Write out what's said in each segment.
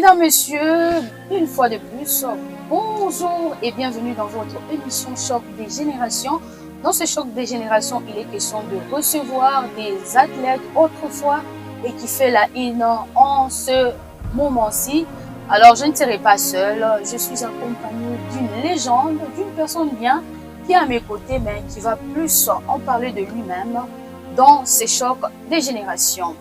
Mesdames, Messieurs, une fois de plus, bonjour et bienvenue dans votre émission Choc des Générations. Dans ce Choc des Générations, il est question de recevoir des athlètes autrefois et qui fait la une en ce moment-ci. Alors, je ne serai pas seule, je suis accompagnée d'une légende, d'une personne bien qui est à mes côtés, mais qui va plus en parler de lui-même dans ces Chocs des Générations.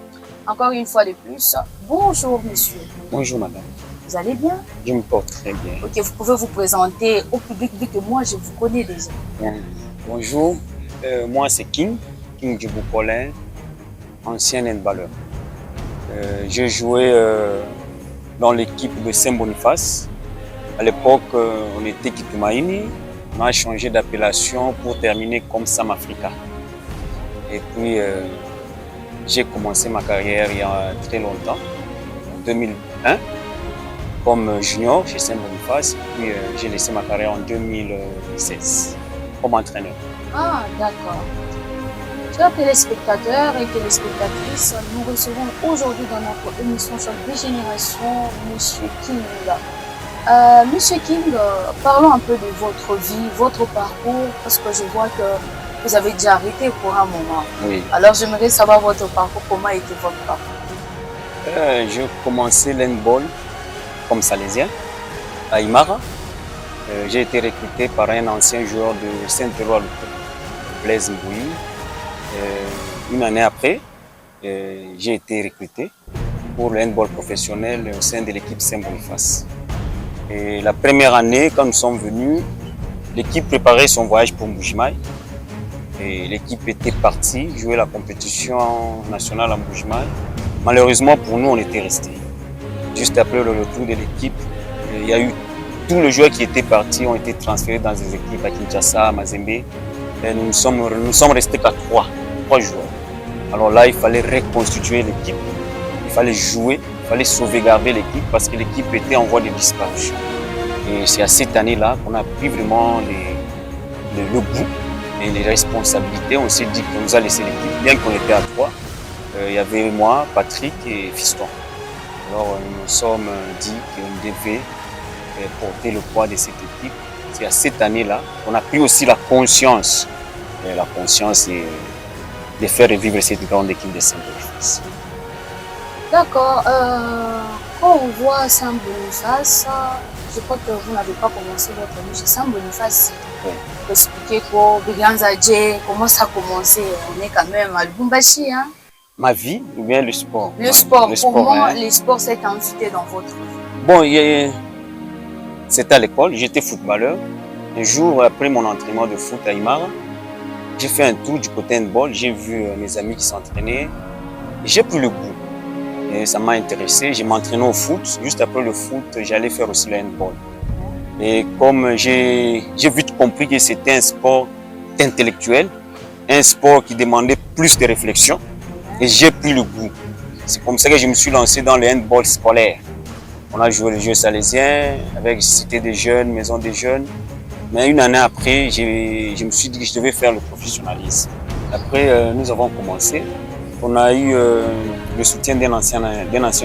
Encore une fois de plus, bonjour monsieur. Bonjour madame. Vous allez bien? Je me porte très bien. Ok, vous pouvez vous présenter au public vu que moi je vous connais déjà. Bien. Bonjour, moi c'est King Djibokolin, ancien handballeur. J'ai joué dans l'équipe de Saint-Boniface. À l'époque, on était Kitumaini. On a changé d'appellation pour terminer comme Sam Africa. Et puis, j'ai commencé ma carrière il y a très longtemps, en 2001, comme junior chez Saint-Boniface. Puis j'ai laissé ma carrière en 2016 comme entraîneur. Ah, d'accord. Chers téléspectateurs et téléspectatrices, nous recevons aujourd'hui dans notre émission Choc des Générations Monsieur King. Monsieur King, parlons un peu de votre vie, votre parcours, parce que je vois que vous avez déjà arrêté pour un moment. Oui. Alors j'aimerais savoir votre parcours, comment était votre parcours? J'ai commencé l'handball comme salésien à Imara. J'ai été recruté par un ancien joueur de Saint-Éloi, Blaise Mbouyi. Une année après, j'ai été recruté pour le handball professionnel au sein de l'équipe Saint-Boniface. Et la première année, quand nous sommes venus, l'équipe préparait son voyage pour Mbujimaï. Et l'équipe était partie jouer la compétition nationale à Mbujimaï. Malheureusement pour nous, on était restés. Juste après le retour de l'équipe, il y a eu tous les joueurs qui étaient partis ont été transférés dans des équipes à Kinshasa, à Mazembe. Et nous sommes restés qu'à trois joueurs. Alors là, il fallait reconstituer l'équipe. Il fallait jouer, il fallait sauvegarder l'équipe parce que l'équipe était en voie de disparition. Et c'est à cette année-là qu'on a pris vraiment le bout et les responsabilités. On s'est dit qu'on nous a laissé l'équipe, bien qu'on était à trois. Il y avait moi, Patrick et Fiston. Alors nous nous sommes dit qu'on devait porter le poids de cette équipe. C'est à cette année-là qu'on a pris aussi la conscience de faire revivre cette grande équipe de Saint-Boniface. D'accord. Quand on voit Saint-Boniface, je crois que vous n'avez pas commencé votre vie chez Saint-Boniface. Oui. Vous pouvez expliquer comment ça a commencé? On est quand même à Lubumbashi, hein? Ma vie ou bien le sport? Le sport, comment hein? les sports s'est invité dans votre vie? Bon, c'était à l'école, j'étais footballeur. Un jour, après mon entraînement de foot à Imara, j'ai fait un tour du côté handball, j'ai vu mes amis qui s'entraînaient. J'ai pris le goût. Et ça m'a intéressé, je m'entraînais au foot. Juste après le foot, j'allais faire aussi le handball. Et comme j'ai vite compris que c'était un sport intellectuel, un sport qui demandait plus de réflexion, et j'ai pris le goût. C'est comme ça que je me suis lancé dans le handball scolaire. On a joué les Jeux salésiens avec Cité des jeunes, Maison des jeunes. Mais une année après, je me suis dit que je devais faire le professionnalisme. Après, nous avons commencé. On a eu le soutien d'un ancien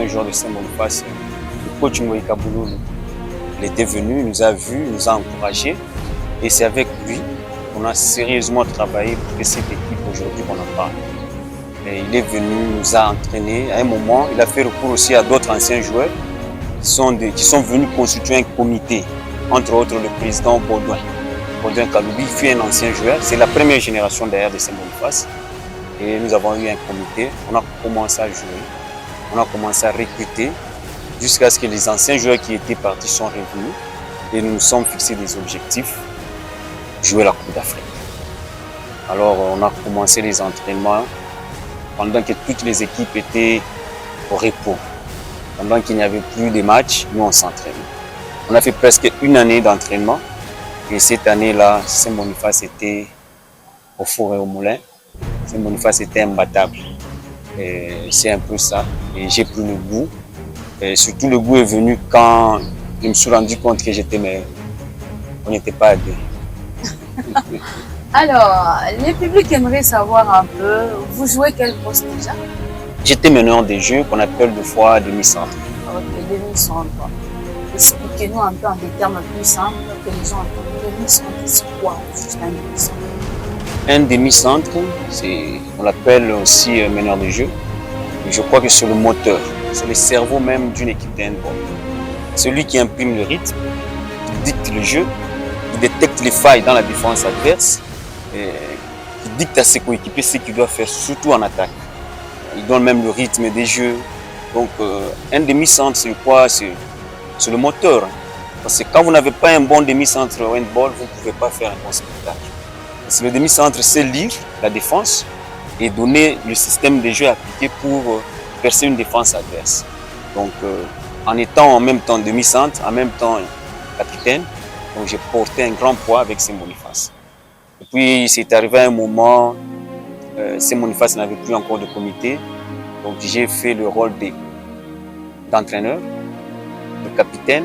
joueur de Saint-Boniface, le coach Moïka Bouloulou. Il était venu, il nous a vus, il nous a encouragés. Et c'est avec lui qu'on a sérieusement travaillé pour que cette équipe aujourd'hui qu'on en parle. Et il est venu, nous a entraînés. À un moment, il a fait recours aussi à d'autres anciens joueurs qui sont venus constituer un comité. Entre autres, le président Baudouin Kaloubi fut un ancien joueur. C'est la première génération d'ailleurs de Saint-Boniface. Et nous avons eu un comité. On a commencé à jouer. On a commencé à recruter jusqu'à ce que les anciens joueurs qui étaient partis sont revenus. Et nous nous sommes fixés des objectifs. Jouer la Coupe d'Afrique. Alors, on a commencé les entraînements pendant que toutes les équipes étaient au repos. Pendant qu'il n'y avait plus de matchs, nous on s'entraînait. On a fait presque une année d'entraînement. Et cette année-là, Saint-Boniface était au four et au moulin. Saint-Boniface était imbattable. C'est un peu ça. Et j'ai pris le goût. Et surtout le goût est venu quand je me suis rendu compte que j'étais meilleur. On n'était pas à deux. Alors, le public aimerait savoir un peu, vous jouez quel poste déjà? J'étais meneur des jeux qu'on appelle des fois demi-centre. Ok, demi-centre. Expliquez-nous un peu en des termes plus simples que les gens entendent. Demi-centre, c'est quoi juste un demi-centre? Un demi-centre, on l'appelle aussi meneur de jeu. Et je crois que c'est le moteur, c'est le cerveau même d'une équipe de handball. Celui qui imprime le rythme, qui dicte le jeu, qui détecte les failles dans la défense adverse, et qui dicte à ses coéquipiers ce qu'il doit faire, surtout en attaque. Il donne même le rythme des jeux. Donc un demi-centre, c'est quoi? C'est le moteur. Parce que quand vous n'avez pas un bon demi-centre au handball, vous ne pouvez pas faire un bon spectacle. Parce que le demi-centre sait lire la défense et donner le système de jeu appliqué pour percer une défense adverse. Donc en étant en même temps demi-centre, en même temps capitaine, donc j'ai porté un grand poids avec Saint Boniface. Et puis c'est arrivé à un moment, Saint Boniface n'avait plus encore de comité, donc j'ai fait le rôle d'entraîneur, de capitaine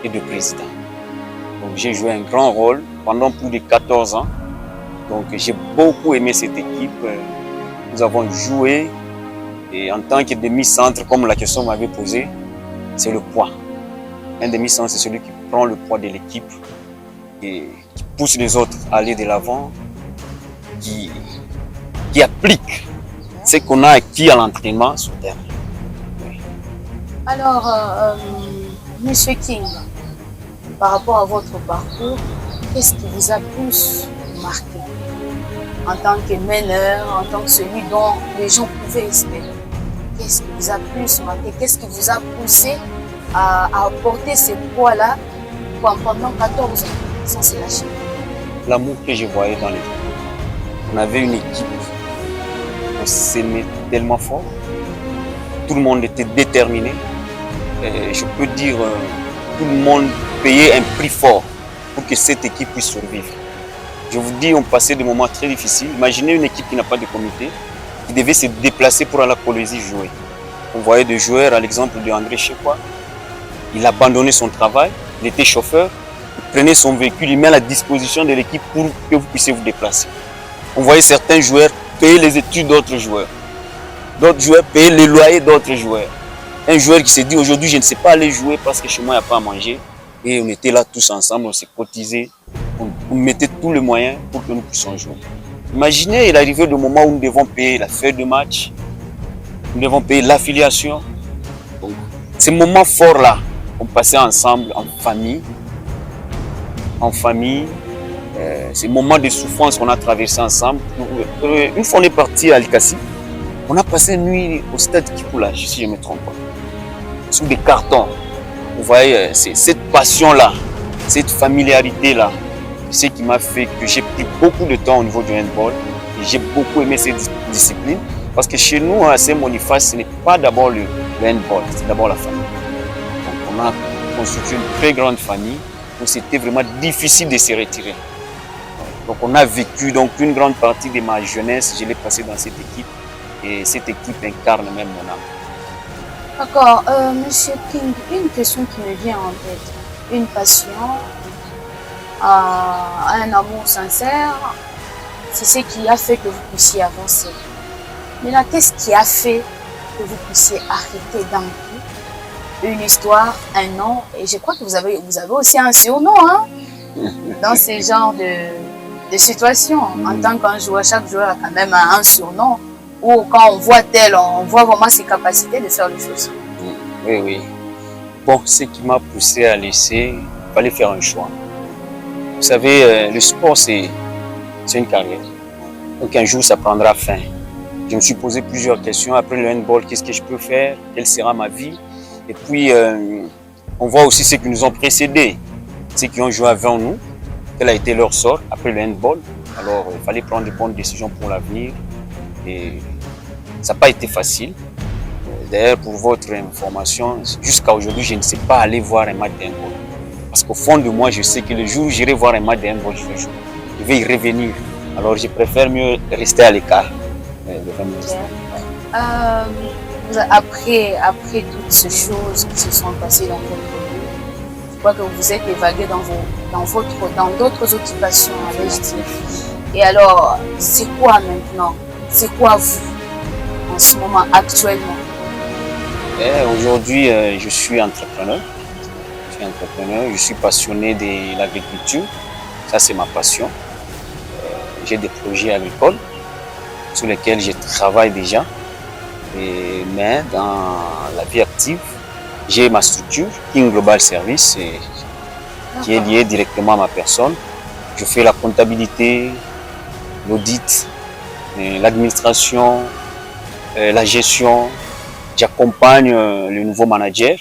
et de président. Donc j'ai joué un grand rôle pendant plus de 14 ans. Donc j'ai beaucoup aimé cette équipe. Nous avons joué et en tant que demi-centre, comme la question m'avait posé, c'est le poids. Un demi-centre, c'est celui qui prend le poids de l'équipe et qui pousse les autres à aller de l'avant, qui applique ce qu'on a acquis à l'entraînement sur terrain. Oui. Alors, Monsieur King, par rapport à votre parcours, qu'est-ce qui vous a plus marqué en tant que meneur, en tant que celui dont les gens pouvaient espérer? Qu'est-ce qui vous a plus marqué? Qu'est-ce qui vous a poussé à porter ce poids-là pendant 14 ans sans se lâcher? L'amour que je voyais dans l'équipe. On avait une équipe, on s'aimait tellement fort, tout le monde était déterminé. Et je peux dire, tout le monde payait un prix fort pour que cette équipe puisse survivre. Je vous dis, on passait des moments très difficiles. Imaginez une équipe qui n'a pas de comité, qui devait se déplacer pour aller à la Colombie jouer. On voyait des joueurs, à l'exemple de André Chekoua, il abandonnait son travail, il était chauffeur, il prenait son véhicule, il met à la disposition de l'équipe pour que vous puissiez vous déplacer. On voyait certains joueurs payer les études d'autres joueurs payer les loyers d'autres joueurs. Un joueur qui s'est dit aujourd'hui je ne sais pas aller jouer parce que chez moi il n'y a pas à manger. Et on était là tous ensemble, on s'est cotisés, on mettait tous les moyens pour que nous puissions jouer. Imaginez, il arrivait le moment où nous devons payer la feuille de match, nous devons payer l'affiliation. Ces moments forts-là, on passait ensemble en famille, ces moments de souffrance qu'on a traversés ensemble. Une fois on est parti à Alicassi, on a passé une nuit au stade Kikoula, si je ne me trompe pas, sous des cartons. Vous voyez, cette passion-là, cette familiarité-là, c'est ce qui m'a fait que j'ai pris beaucoup de temps au niveau du handball. Et j'ai beaucoup aimé cette discipline. Parce que chez nous, à Saint-Boniface, ce n'est pas d'abord le handball, c'est d'abord la famille. Donc on a constitué une très grande famille où c'était vraiment difficile de se retirer. Donc on a vécu une grande partie de ma jeunesse, je l'ai passé dans cette équipe. Et cette équipe incarne même mon âme. D'accord. Monsieur King, une question qui me vient en tête. Une passion, un amour sincère, c'est ce qui a fait que vous puissiez avancer. Maintenant, qu'est-ce qui a fait que vous puissiez arrêter d'un coup? Une histoire, un nom, et je crois que vous avez aussi un surnom hein, dans ce genre de situation. En tant qu'un joueur, chaque joueur a quand même un surnom. Ou quand on voit tel, on voit vraiment ses capacités de faire les choses. Oui, oui. Bon, ce qui m'a poussé à laisser, il fallait faire un choix. Vous savez, le sport, c'est une carrière. Donc un jour, ça prendra fin. Je me suis posé plusieurs questions. Après le handball, qu'est-ce que je peux faire? Quelle sera ma vie? Et puis, on voit aussi ceux qui nous ont précédés, ceux qui ont joué avant nous, quel a été leur sort après le handball. Alors, il fallait prendre de bonnes décisions pour l'avenir. Et ça n'a pas été facile. D'ailleurs, pour votre information, jusqu'à aujourd'hui, je ne sais pas aller voir un match de handball. Parce qu'au fond de moi, je sais que le jour où j'irai voir un match de handball, je vais jouer. Je vais y revenir. Alors, je préfère mieux rester à l'écart. Après toutes ces choses qui se sont passées dans votre vie, je crois que vous êtes évagué dans d'autres occupations, allais-je dire. Et alors, c'est quoi maintenant? C'est quoi vous, en ce moment, actuellement? Aujourd'hui, je suis entrepreneur. Je suis passionné de l'agriculture. Ça, c'est ma passion. J'ai des projets agricoles sur lesquels je travaille déjà. Mais dans la vie active, j'ai ma structure, King Global Service, qui est liée directement à ma personne. Je fais la comptabilité, l'audit, l'administration, la gestion. J'accompagne le nouveau manager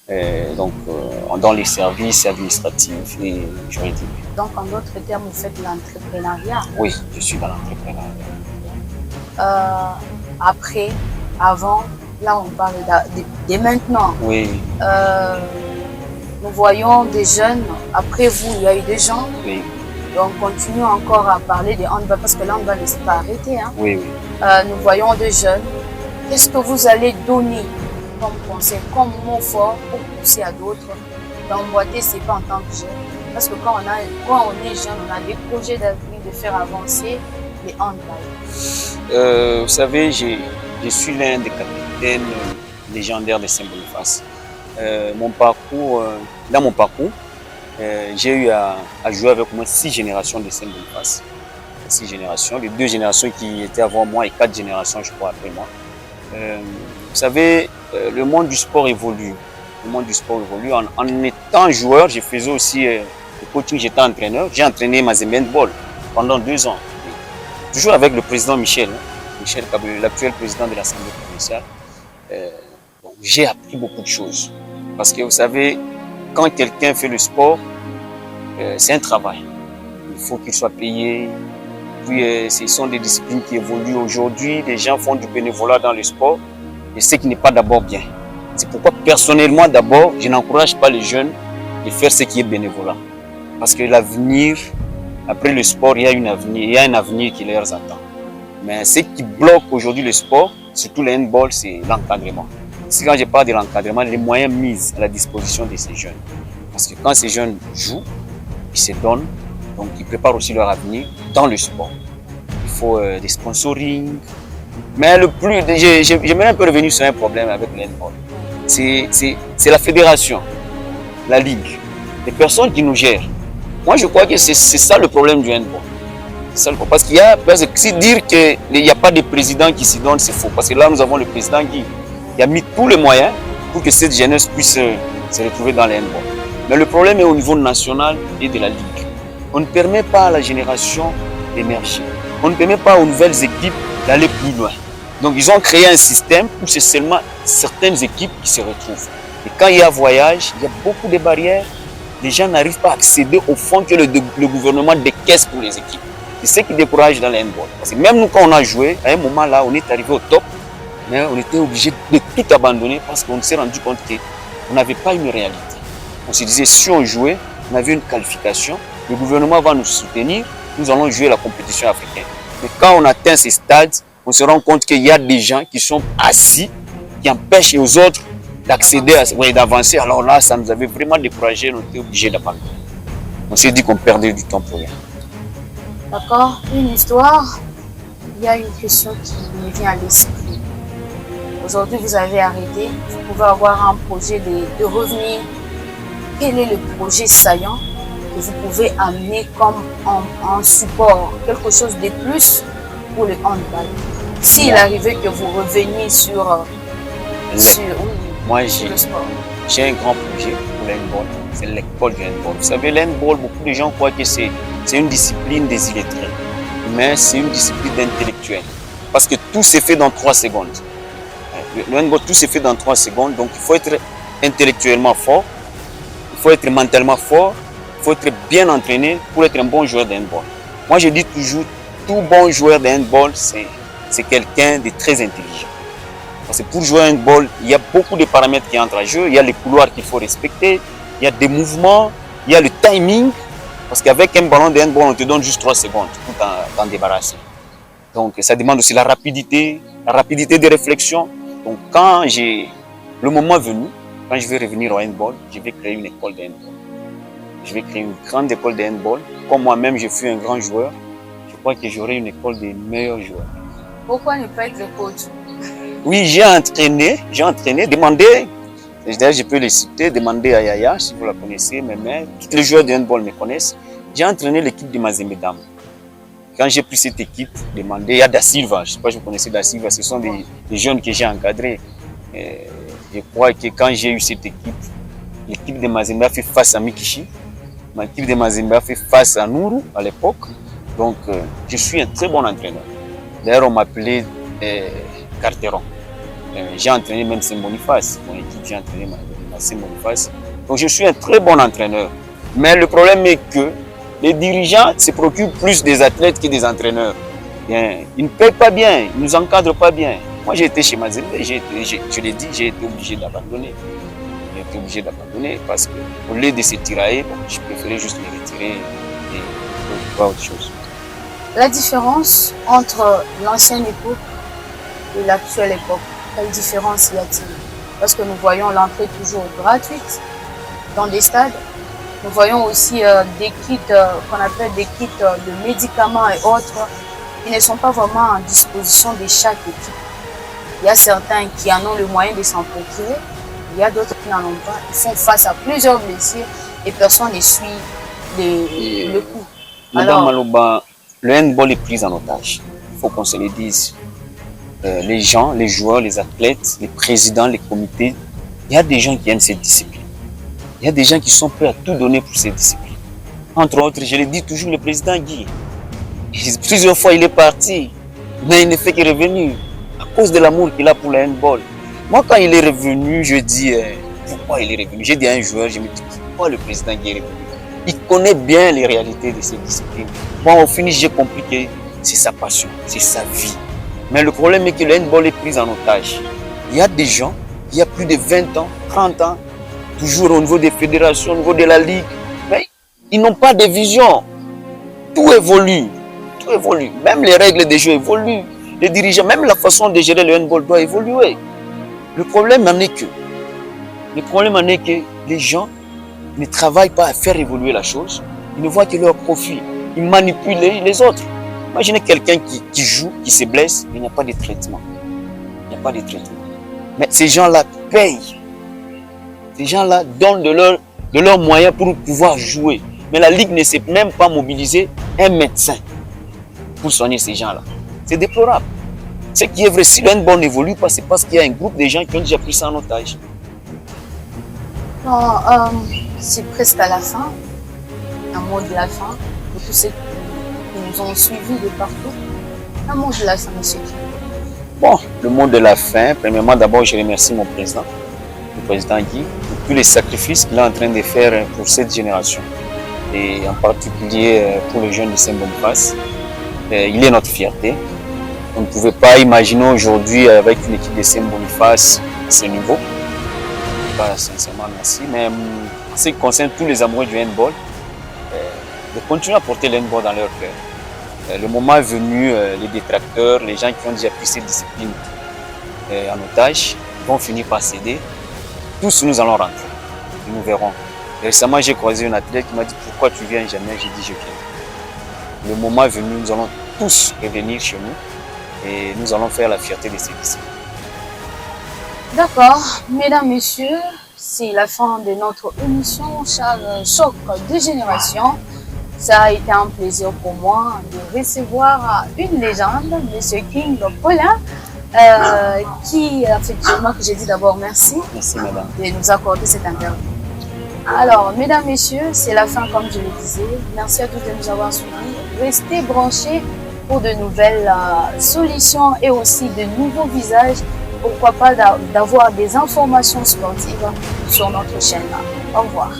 dans les services administratifs et juridiques. Donc, en d'autres termes, vous faites l'entrepreneuriat. Oui, je suis dans l'entrepreneuriat. Après, avant, là, on parle de maintenant. Oui. Nous voyons des jeunes. Après vous, il y a eu des gens. Oui. Donc, continuons encore à parler de handball parce que là, on ne va pas arrêter. Hein. Oui, oui. Nous voyons des jeunes. Qu'est-ce que vous allez donner comme conseil, comme mot fort pour pousser à d'autres d'emboîter ses pas en tant que jeune? Parce que quand on est jeune, on a des projets d'avenir de faire avancer les handball. Vous savez, je suis l'un des capitaines légendaires de Saint-Boniface. Dans mon parcours, j'ai eu à jouer avec au moins 6 générations de Saint-Boniface. 6 générations, les 2 générations qui étaient avant moi et 4 générations, je crois, après moi. Vous savez, le monde du sport évolue. Le monde du sport évolue. En étant joueur, je faisais aussi le coaching, j'étais entraîneur. J'ai entraîné Mazembe Ball pendant 2 ans. Toujours avec le président Michel Kaboué, l'actuel président de l'Assemblée provinciale. J'ai appris beaucoup de choses. Parce que vous savez, quand quelqu'un fait le sport, c'est un travail. Il faut qu'il soit payé. Puis ce sont des disciplines qui évoluent aujourd'hui. Les gens font du bénévolat dans le sport. Et ce qui n'est pas d'abord bien. C'est pourquoi personnellement d'abord, je n'encourage pas les jeunes de faire ce qui est bénévolat. Parce que l'avenir, après le sport, il y a un avenir qui leur attend. Mais ce qui bloque aujourd'hui le sport, surtout le handball, c'est l'encadrement. C'est quand je parle de l'encadrement, les moyens mis à la disposition de ces jeunes. Parce que quand ces jeunes jouent, ils se donnent, donc ils préparent aussi leur avenir dans le sport. Il faut des sponsoring. Mais j'aimerais un peu revenir sur un problème avec le handball. C'est la fédération, la ligue, les personnes qui nous gèrent. Moi, je crois que c'est ça le problème du handball. Parce qu'il y a, si dire qu'il n'y a pas de président qui s'y donne, c'est faux. Parce que là, nous avons le président qui a mis tous les moyens pour que cette jeunesse puisse se retrouver dans le handball. Mais le problème est au niveau national et de la ligue. On ne permet pas à la génération d'émerger. On ne permet pas aux nouvelles équipes d'aller plus loin. Donc, ils ont créé un système où c'est seulement certaines équipes qui se retrouvent. Et quand il y a voyage, il y a beaucoup de barrières. Les gens n'arrivent pas à accéder au fonds que le gouvernement décaisse pour les équipes. C'est ce qui décourage dans le handball. Parce que même nous, quand on a joué, à un moment là, on est arrivé au top, mais on était obligé de tout abandonner parce qu'on s'est rendu compte qu'on n'avait pas une réalité. On se disait, si on jouait, on avait une qualification, le gouvernement va nous soutenir, nous allons jouer la compétition africaine. Mais quand on atteint ces stades, on se rend compte qu'il y a des gens qui sont assis, qui empêchent aux autres d'accéder, d'avancer. Alors là, ça nous avait vraiment découragé, on était obligé d'abandonner. On s'est dit qu'on perdait du temps pour rien. D'accord, une histoire. Il y a une question qui me vient à l'esprit. Aujourd'hui, vous avez arrêté, vous pouvez avoir un projet de revenir. Quel est le projet saillant que vous pouvez amener comme en support, quelque chose de plus pour le handball? S'il arrivait que vous reveniez sur le sport. J'ai un grand projet pour le handball, c'est l'école du handball. Vous savez, le handball, beaucoup de gens croient que c'est une discipline des illettrés, mais c'est une discipline d'intellectuels. Parce que tout s'est fait dans 3 secondes. Le handball, tout s'est fait dans 3 secondes, donc il faut être intellectuellement fort, il faut être mentalement fort, il faut être bien entraîné pour être un bon joueur de handball. Moi, je dis toujours, tout bon joueur de handball, c'est quelqu'un de très intelligent. Parce que pour jouer un handball, il y a beaucoup de paramètres qui entrent en jeu. Il y a les couloirs qu'il faut respecter, il y a des mouvements, il y a le timing. Parce qu'avec un ballon de handball, on te donne juste 3 secondes pour t'en débarrasser. Donc ça demande aussi la rapidité de réflexion. Donc quand le moment venu, quand je vais revenir au handball, je vais créer une école de handball. Je vais créer une grande école de handball. Comme moi-même, je suis un grand joueur, je crois que j'aurai une école des meilleurs joueurs. Pourquoi ne pas être le coach? Oui, j'ai entraîné, demandez, d'ailleurs je peux les citer, demandez à Yaya, si vous la connaissez, mes mères, tous les joueurs de handball me connaissent. J'ai entraîné l'équipe de Mazembe Dam. Quand j'ai pris cette équipe, demandez, il y a Da Silva, je ne sais pas si vous connaissez Da Silva, ce sont des jeunes que j'ai encadrés. Je crois que quand j'ai eu cette équipe, l'équipe de Mazembe a fait face à Mikishi, l'équipe de Mazembe a fait face à Nourou à l'époque. Donc, je suis un très bon entraîneur. D'ailleurs, on m'appelait Carteron. J'ai entraîné même Saint-Boniface. Mon équipe, j'ai entraîné Saint-Boniface. Donc, je suis un très bon entraîneur. Mais le problème est que les dirigeants se préoccupent plus des athlètes que des entraîneurs. Bien, ils ne payent pas bien, ils ne nous encadrent pas bien. Moi, j'ai été chez Mazembe, je l'ai dit, j'ai été obligé d'abandonner. J'ai été obligé d'abandonner parce qu'au lieu de se tirailler, je préférais juste me retirer et voir autre chose. La différence entre l'ancienne époque et l'actuelle époque, quelle différence y a-t-il? Parce que nous voyons l'entrée toujours gratuite dans des stades. Nous voyons aussi des kits qu'on appelle des kits de médicaments et autres qui ne sont pas vraiment à disposition de chaque équipe. Il y a certains qui en ont le moyen de s'en procurer, il y a d'autres qui n'en ont pas. Ils font face à plusieurs blessures et personne ne suit le coup. Madame Maloba, le handball est pris en otage. Il faut qu'on se le dise. Les gens, les joueurs, les athlètes, les présidents, les comités, il y a des gens qui aiment cette discipline. Il y a des gens qui sont prêts à tout donner pour cette discipline. Entre autres, je le dis toujours, le président Guy. Plusieurs fois, il est parti, mais il ne fait que revenir à cause de l'amour qu'il a pour le handball. Moi, quand il est revenu, je dis, pourquoi il est revenu? J'ai dit à un joueur, je me dis, pourquoi le président Guy est revenu? Il connaît bien les réalités de cette discipline. Moi, au finish, j'ai compris que c'est sa passion, c'est sa vie. Mais le problème est que le handball est pris en otage. Il y a des gens, il y a plus de 20 ans, 30 ans, toujours au niveau des fédérations, au niveau de la ligue, mais ils n'ont pas de vision. Tout évolue, tout évolue. Même les règles des jeux évoluent. Les dirigeants, même la façon de gérer le handball doit évoluer. Le problème en est que les gens ne travaillent pas à faire évoluer la chose. Ils ne voient que leur profit. Ils manipulent les autres. Imaginez quelqu'un qui joue, qui se blesse, il n'y a pas de traitement. Il n'y a pas de traitement. Mais ces gens-là payent. Ces gens-là donnent de leurs moyens pour pouvoir jouer. Mais la Ligue ne sait même pas mobiliser un médecin pour soigner ces gens-là. C'est déplorable. Ce qui est vrai, si le handball n'évolue pas, c'est parce qu'il y a un groupe de gens qui ont déjà pris ça en otage. Bon, c'est presque à la fin. Un mot de la fin pour tous ceux qui nous ont suivis de partout. Un mot de la fin, monsieur. Bon, le mot de la fin, premièrement, d'abord, je remercie mon président, le président Guy, pour tous les sacrifices qu'il est en train de faire pour cette génération. Et en particulier pour les jeunes de Saint-Boniface. Il est notre fierté. On ne pouvait pas imaginer aujourd'hui avec une équipe de Saint-Boniface à ce niveau. Pas sincèrement merci, mais en ce qui concerne tous les amoureux du handball, de continuer à porter le handball dans leur cœur. Le moment est venu, les détracteurs, les gens qui ont déjà pris cette discipline en otage, vont finir par céder. Tous nous allons rentrer, nous verrons. Récemment, j'ai croisé un athlète qui m'a dit pourquoi tu viens jamais? J'ai dit je viens. Le moment est venu, nous allons tous revenir chez nous et nous allons faire la fierté de cette discipline. D'accord, mesdames, messieurs, c'est la fin de notre émission Choc de Génération. Ça a été un plaisir pour moi de recevoir une légende, M. King Paulin, qui, effectivement, que j'ai dit d'abord merci, madame, de nous accorder cette interview. Alors, mesdames, messieurs, c'est la fin, comme je le disais. Merci à tous de nous avoir suivis. Restez branchés pour de nouvelles solutions et aussi de nouveaux visages. Pourquoi pas d'avoir des informations sportives sur notre chaîne. Au revoir.